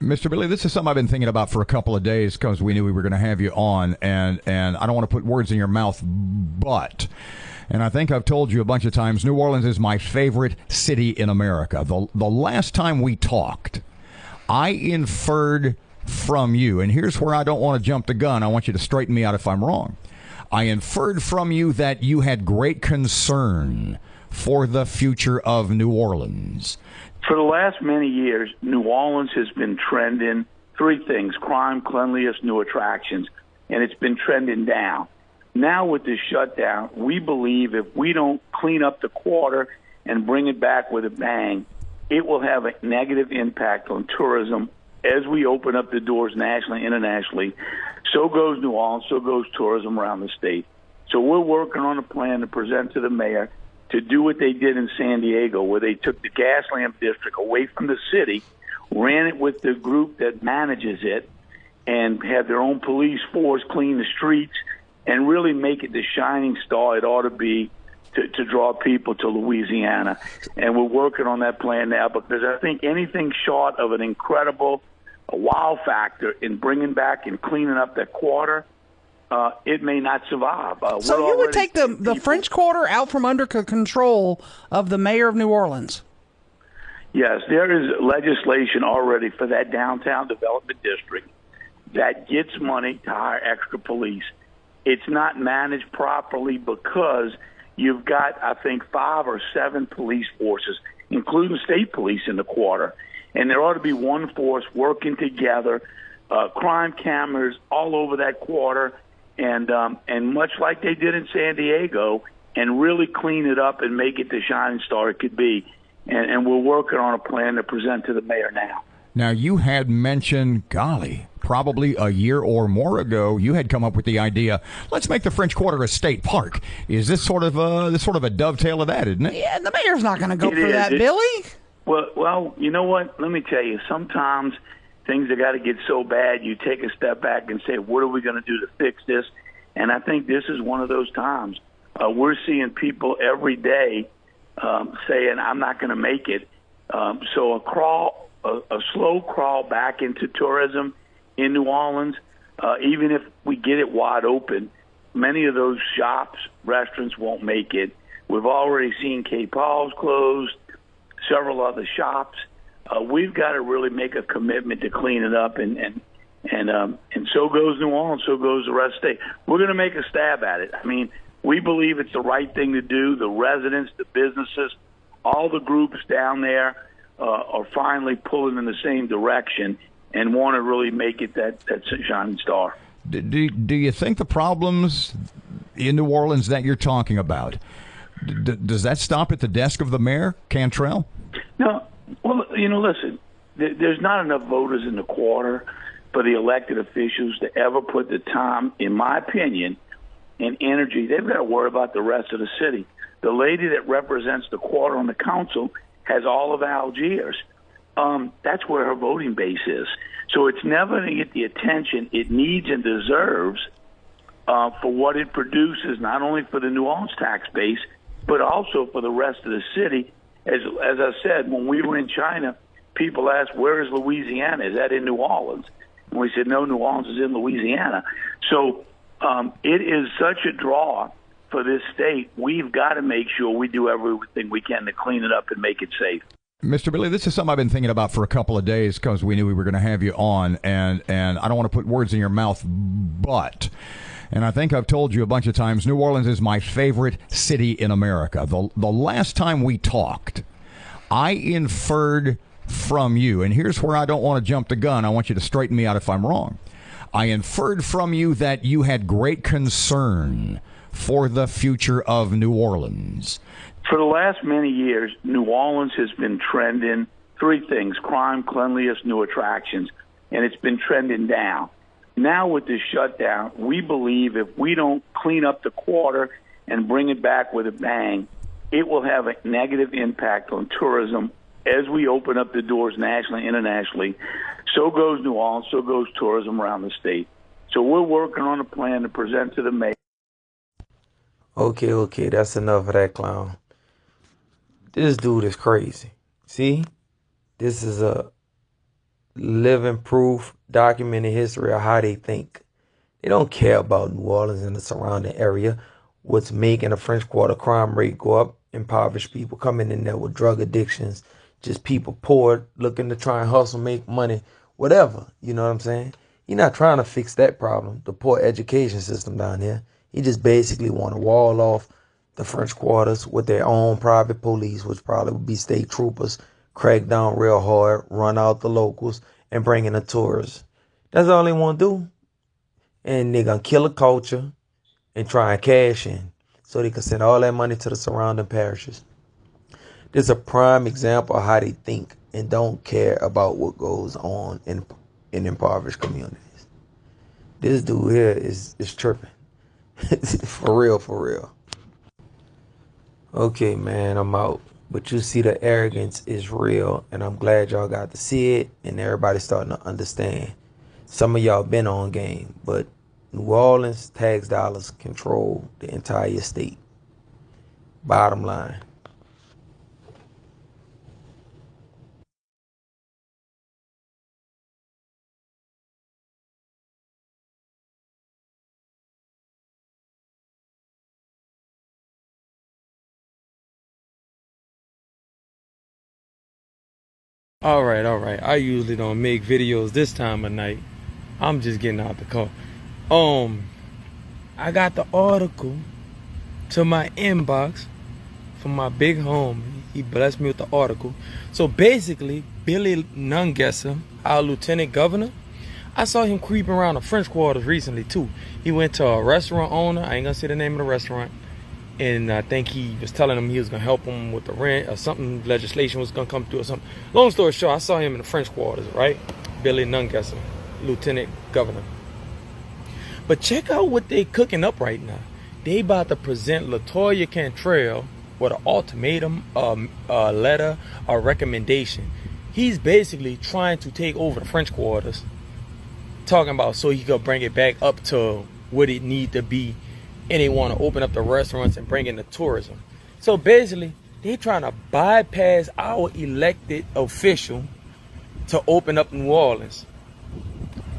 Mr. Billy, this is something I've been thinking about for a couple of days because we knew we were going to have you on, and I don't want to put words in your mouth, but, and I think I've told you a bunch of times, New Orleans is my favorite city in America. The last time we talked, I inferred from you, and here's where I don't want to jump the gun. I want you to straighten me out if I'm wrong. I inferred from you that you had great concern for the future of New Orleans. For the last many years, New Orleans has been trending three things: crime, cleanliness, new attractions, and it's been trending down. Now with this shutdown, we believe if we don't clean up the quarter and bring it back with a bang, it will have a negative impact on tourism as we open up the doors nationally, internationally. So goes New Orleans, so goes tourism around the state. So we're working on a plan to present to the mayor to do what they did in San Diego, where they took the Gaslamp District away from the city, ran it with the group that manages it, and had their own police force clean the streets and really make it the shining star it ought to be to draw people to Louisiana. And we're working on that plan now because I think anything short of an incredible wow factor in bringing back and cleaning up that quarter, it may not survive. So you would take the French Quarter out from under control of the mayor of New Orleans? Yes, there is legislation already for that downtown development district that gets money to hire extra police. It's not managed properly because you've got, I think, 5 or 7 police forces, including state police in the quarter. And there ought to be one force working together, crime cameras all over that quarter, and much like they did in San Diego, and really clean it up and make it the shining star it could be. And we're working on a plan to present to the mayor now. Now, you had mentioned, golly, probably a year or more ago, you had come up with the idea, let's make the French Quarter a state park. Is this sort of a dovetail of that, isn't it? Yeah, the mayor's not going to go for that, Billy. Well, you know what? Let me tell you, sometimes things have got to get so bad, you take a step back and say, what are we going to do to fix this? And I think this is one of those times. We're seeing people every day saying, I'm not going to make it. So a slow crawl back into tourism in New Orleans, even if we get it wide open, many of those shops, restaurants won't make it. We've already seen K. Paul's closed, several other shops. We've got to really make a commitment to clean it up, and so goes New Orleans, so goes the rest of the state. We're going to make a stab at it. I mean, we believe it's the right thing to do. The residents, the businesses, all the groups down there are finally pulling in the same direction and want to really make it that shining star. Do you think the problems in New Orleans that you're talking about, does that stop at the desk of the mayor, Cantrell? No. Well, listen, there's not enough voters in the quarter for the elected officials to ever put the time, in my opinion, and energy. They've got to worry about the rest of the city. The lady that represents the quarter on the council has all of Algiers. That's where her voting base is. So it's never going to get the attention it needs and deserves for what it produces, not only for the New Orleans tax base, but also for the rest of the city. As I said, when we were in China, people asked, where is Louisiana? Is that in New Orleans? And we said, no, New Orleans is in Louisiana. So it is such a draw for this state. We've got to make sure we do everything we can to clean it up and make it safe. Mr. Billy, this is something I've been thinking about for a couple of days because we knew we were going to have you on, and I don't want to put words in your mouth, but, and I think I've told you a bunch of times, New Orleans is my favorite city in America. The last time we talked, I inferred from you, and here's where I don't want to jump the gun. I want you to straighten me out if I'm wrong. I inferred from you that you had great concern for the future of New Orleans. For the last many years, New Orleans has been trending three things: crime, cleanliness, new attractions, and it's been trending down. Now with this shutdown, we believe if we don't clean up the quarter and bring it back with a bang, it will have a negative impact on tourism as we open up the doors nationally, internationally. So goes New Orleans, so goes tourism around the state. So we're working on a plan to present to the mayor. Okay, that's enough of that clown. This dude is crazy. See? This is a living proof, documented history of how they think. They don't care about New Orleans and the surrounding area. What's making the French Quarter crime rate go up? Impoverished people coming in there with drug addictions, just people poor looking to try and hustle, make money, whatever. You know what I'm saying? He's not trying to fix that problem, the poor education system down here. He just basically want to wall off the French Quarters with their own private police, which probably would be state troopers, crack down real hard, run out the locals, and bring in the tourists. That's all they want to do. And they're going to kill a culture and try and cash in so they can send all that money to the surrounding parishes. This is a prime example of how they think and don't care about what goes on in impoverished communities. This dude here is tripping. For real, for real. Okay, man, I'm out. But you see the arrogance is real, and I'm glad y'all got to see it, and everybody's starting to understand. Some of y'all been on game, but New Orleans tax dollars control the entire state. Bottom line. All right. I usually don't make videos this time of night. I'm just getting out the car. I got the article to my inbox from my big homie. He blessed me with the article. So basically, Billy Nungesser, our lieutenant governor, I saw him creeping around the French Quarters recently too. He went to a restaurant owner. I ain't gonna say the name of the restaurant. And I think he was telling him he was going to help him with the rent or something. Legislation was going to come through or something. Long story short, I saw him in the French Quarters, right? Billy Nungesser, lieutenant governor. But check out what they cooking up right now. They about to present LaToya Cantrell with an ultimatum, a letter, a recommendation. He's basically trying to take over the French Quarters, talking about so he could bring it back up to what it need to be. And they want to open up the restaurants and bring in the tourism. So basically, they trying to bypass our elected official to open up New Orleans.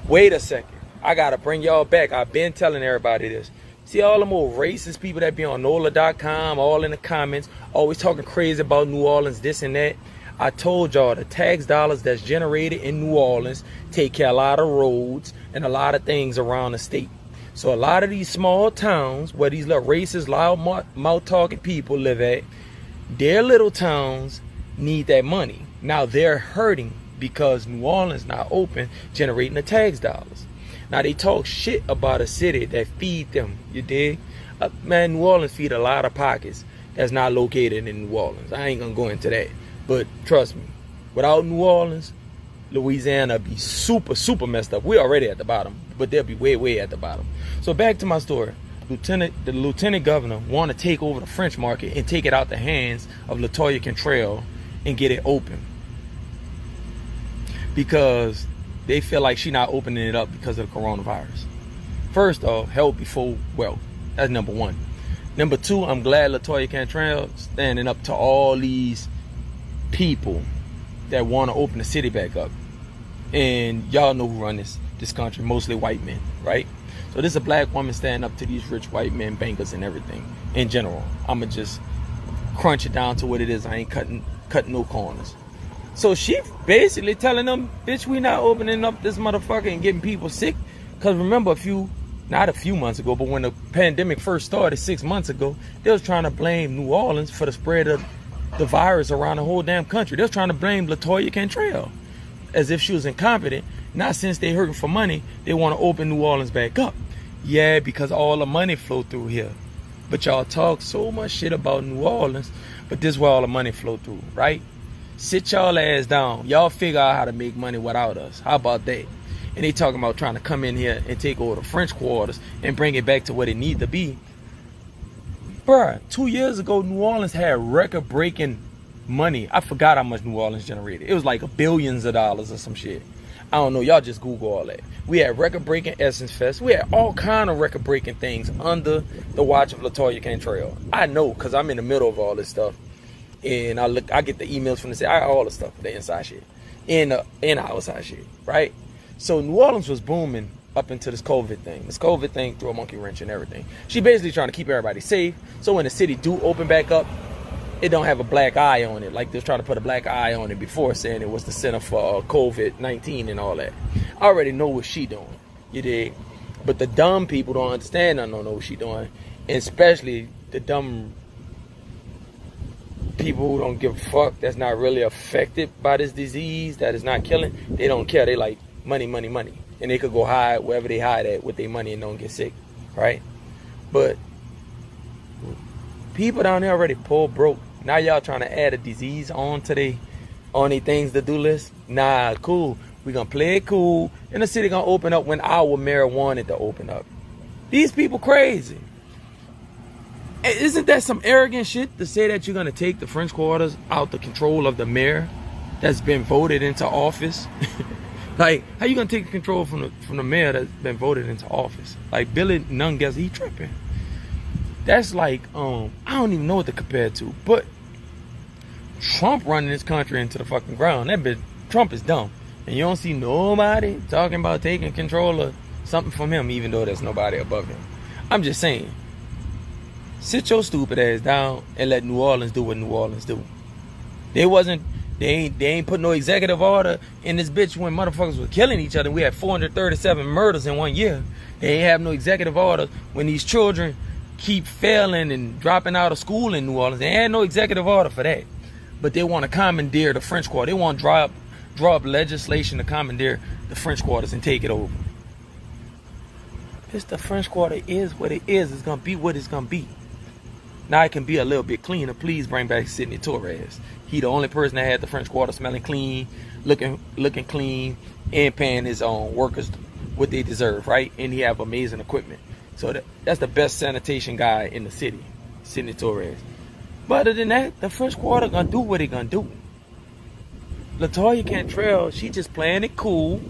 Wait a second. I got to bring y'all back. I've been telling everybody this. See all them old racist people that be on NOLA.com, all in the comments, always talking crazy about New Orleans, this and that. I told y'all the tax dollars that's generated in New Orleans take care of a lot of roads and a lot of things around the state. So a lot of these small towns where these little racist, loud mouth-talking people live at, their little towns need that money. Now they're hurting because New Orleans not open, generating the tax dollars. Now they talk shit about a city that feed them, you dig? Man, New Orleans feed a lot of pockets that's not located in New Orleans. I ain't gonna go into that. But trust me, without New Orleans, Louisiana be super, super messed up. We're already at the bottom, but they'll be way, way at the bottom. So back to my story. The lieutenant governor want to take over the French market and take it out the hands of LaToya Cantrell and get it open. Because they feel like she not opening it up because of the coronavirus. First off, health before wealth. That's number one. Number two, I'm glad LaToya Cantrell standing up to all these people that want to open the city back up. And y'all know who run this country, mostly white men, right? So this is a black woman standing up to these rich white men, bankers and everything in general. I'ma just crunch it down to what it is. I ain't cutting no corners. So she basically telling them, bitch, we not opening up this motherfucker and getting people sick. Cause remember not a few months ago, but when the pandemic first started 6 months ago, they was trying to blame New Orleans for the spread of the virus around the whole damn country. They was trying to blame LaToya Cantrell as if she was incompetent. Not since they hurting for money, they want to open New Orleans back up. Yeah, because all the money flow through here. But y'all talk so much shit about New Orleans, but this is where all the money flow through, right? Sit y'all ass down. Y'all figure out how to make money without us. How about that? And they talking about trying to come in here and take over the French Quarters and bring it back to what it need to be. Bruh, 2 years ago, New Orleans had record-breaking money. I forgot how much New Orleans generated. It was like billions of dollars or some shit. I don't know. Y'all just Google all that. We had record-breaking Essence Fest. We had all kind of record-breaking things under the watch of LaToya Cantrell. I know because I'm in the middle of all this stuff. And I get the emails from the city. All the stuff, the inside shit. in the outside shit, right? So New Orleans was booming up into this COVID thing. This COVID thing threw a monkey wrench and everything. She basically trying to keep everybody safe. So when the city do open back up, it don't have a black eye on it. Like they was trying to put a black eye on it before, saying it was the center for COVID-19 and all that. I already know what she doing. You dig? But the dumb people don't understand. I don't know what she doing. And especially the dumb people who don't give a fuck, that's not really affected by this disease, that is not killing. They don't care. They like money, money, money. And they could go hide wherever they hide at with their money and don't get sick, right? But people down there already poor broke. Now y'all trying to add a disease on their things to do list? Nah, cool. We gonna play it cool, and the city gonna open up when our mayor wanted to open up. These people crazy. Isn't that some arrogant shit to say that you're gonna take the French Quarters out the control of the mayor that's been voted into office? Like, how you gonna take control from the mayor that's been voted into office? Like Billy Nungesser, he tripping. That's like, I don't even know what to compare it to. But Trump running this country into the fucking ground. That bitch, Trump is dumb. And you don't see nobody talking about taking control of something from him, even though there's nobody above him. I'm just saying, sit your stupid ass down and let New Orleans do what New Orleans do. They ain't put no executive order in this bitch when motherfuckers were killing each other. We had 437 murders in 1 year. They ain't have no executive orders when these children keep failing and dropping out of school in New Orleans. They had no executive order for that. But they want to commandeer the French Quarter. They want to draw up legislation to commandeer the French Quarters and take it over. The French Quarter is what it is. It's going to be what it's going to be. Now it can be a little bit cleaner. Please bring back Sidney Torres. He the only person that had the French Quarter smelling clean, looking clean, and paying his own workers what they deserve, right? And he have amazing equipment. So that's the best sanitation guy in the city, Sidney Torres. But other than that, the French Quarter gonna do what they gonna do. LaToya Cantrell, she just playing it cool,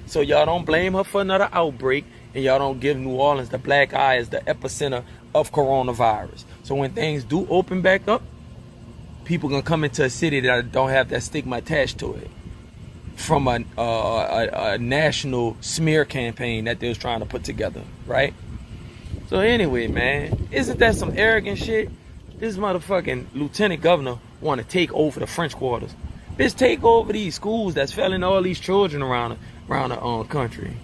so y'all don't blame her for another outbreak, and y'all don't give New Orleans the black eye as the epicenter of coronavirus. So when things do open back up, people gonna come into a city that don't have that stigma attached to it from a national smear campaign that they was trying to put together, right? So anyway, man, isn't that some arrogant shit? This motherfucking lieutenant governor want to take over the French Quarters. Bitch, take over these schools that's failing all these children around the country.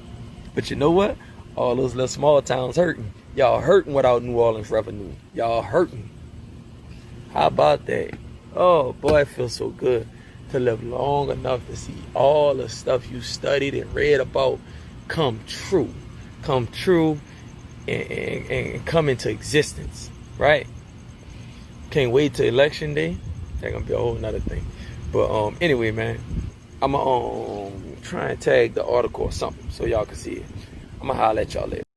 But you know what? All those little small towns hurting. Y'all hurting without New Orleans revenue. Y'all hurting. How about that? Oh boy, it feels so good to live long enough to see all the stuff you studied and read about come true. Come true and come into existence, right? Can't wait till election day. That's gonna be a whole nother thing. But anyway, man, I'm gonna try and tag the article or something so y'all can see it. I'm gonna holler at y'all later.